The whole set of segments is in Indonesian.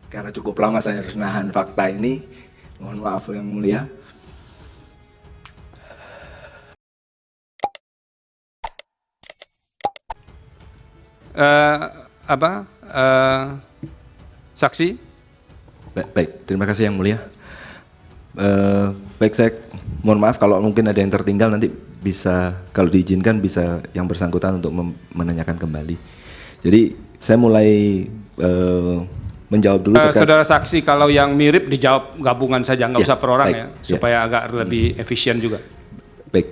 Karena cukup lama saya harus nahan fakta ini, mohon maaf yang mulia. Saksi? Baik, terima kasih yang mulia. Baik, saya mohon maaf kalau mungkin ada yang tertinggal, nanti bisa kalau diizinkan bisa yang bersangkutan untuk menanyakan kembali. Jadi saya mulai menjawab dulu. Saudara saksi, kalau yang mirip dijawab gabungan saja, nggak Ya, usah per orang baik, ya, supaya agak lebih efisien juga. Baik,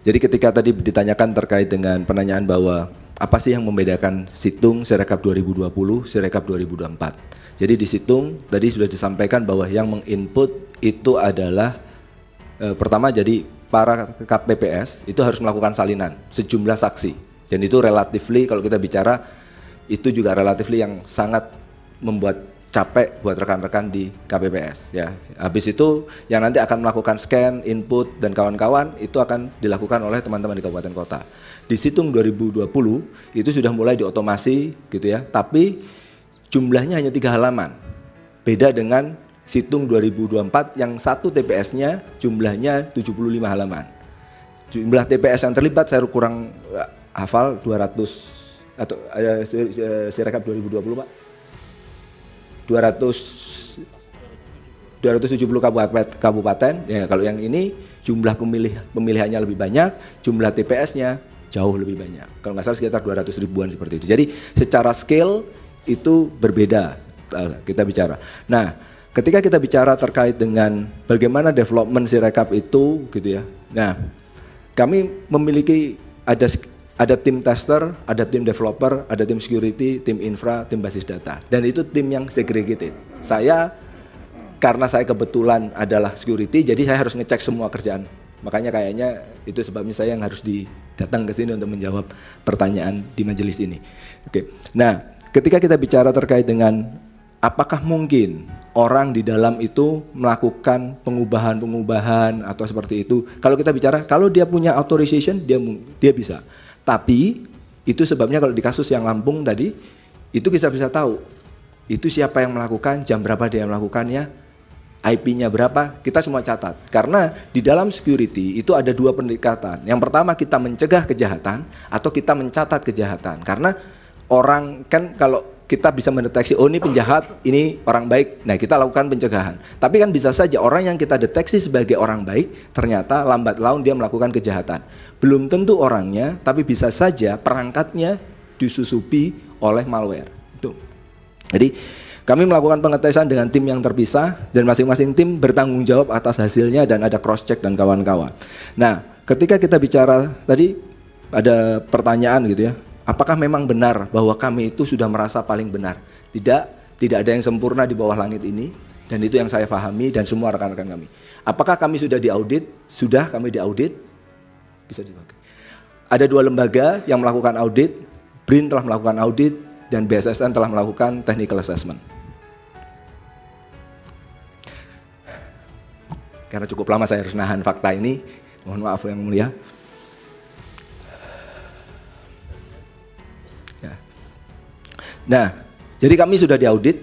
jadi ketika tadi ditanyakan terkait dengan penanyaan bahwa apa sih yang membedakan Situng Sirekap 2020, Sirekap 2024. Jadi di Situng tadi sudah disampaikan bahwa yang menginput itu adalah pertama, jadi para KPPS itu harus melakukan salinan sejumlah saksi. Dan itu relatifly kalau kita bicara itu juga relatifly yang sangat membuat capek buat rekan-rekan di KPPS ya. Habis itu yang nanti akan melakukan scan, input dan kawan-kawan itu akan dilakukan oleh teman-teman di kabupaten kota. Di Situng 2020 itu sudah mulai diotomasi gitu ya, tapi jumlahnya hanya 3 halaman. Beda dengan Situng 2024 yang satu TPS-nya jumlahnya 75 halaman. Jumlah TPS yang terlibat saya kurang hafal 200 atau Sirekap 2020 Pak. 270 kabupaten ya. Kalau yang ini jumlah pemilihannya lebih banyak, jumlah TPS-nya jauh lebih banyak. Kalau nggak salah sekitar 200 ribuan seperti itu. Jadi secara scale itu berbeda kita bicara. Nah, ketika kita bicara terkait dengan bagaimana development Sirekap itu gitu ya. Nah, kami memiliki ada tim tester, ada tim developer, ada tim security, tim infra, tim basis data. Dan itu tim yang segregated. Karena saya kebetulan adalah security, jadi saya harus ngecek semua kerjaan. Makanya kayaknya itu sebabnya saya yang harus datang ke sini untuk menjawab pertanyaan di majelis ini. Oke. Nah, ketika kita bicara terkait dengan apakah mungkin orang di dalam itu melakukan pengubahan atau seperti itu. Kalau kita bicara, kalau dia punya authorization, dia bisa. Tapi itu sebabnya kalau di kasus yang Lampung tadi, itu kita bisa tahu itu siapa yang melakukan, jam berapa dia melakukannya, IP-nya berapa, kita semua catat. Karena di dalam security itu ada 2 pendekatan. Yang pertama kita mencegah kejahatan atau kita mencatat kejahatan. Karena orang kan kalau kita bisa mendeteksi, oh ini penjahat, ini orang baik, nah kita lakukan pencegahan. Tapi kan bisa saja orang yang kita deteksi sebagai orang baik, ternyata lambat laun dia melakukan kejahatan. Belum tentu orangnya, tapi bisa saja perangkatnya disusupi oleh malware. Itu. Jadi kami melakukan pengetesan dengan tim yang terpisah, dan masing-masing tim bertanggung jawab atas hasilnya dan ada cross check dan kawan-kawan. Nah, ketika kita bicara, tadi ada pertanyaan gitu ya, apakah memang benar bahwa kami itu sudah merasa paling benar? Tidak ada yang sempurna di bawah langit ini, dan itu yang saya pahami dan semua rekan-rekan kami. Apakah kami sudah diaudit? Sudah, kami diaudit. Bisa dipakai. Ada 2 lembaga yang melakukan audit, BRIN telah melakukan audit, dan BSSN telah melakukan technical assessment. Karena cukup lama saya harus nahan fakta ini, mohon maaf yang mulia. Nah, jadi kami sudah diaudit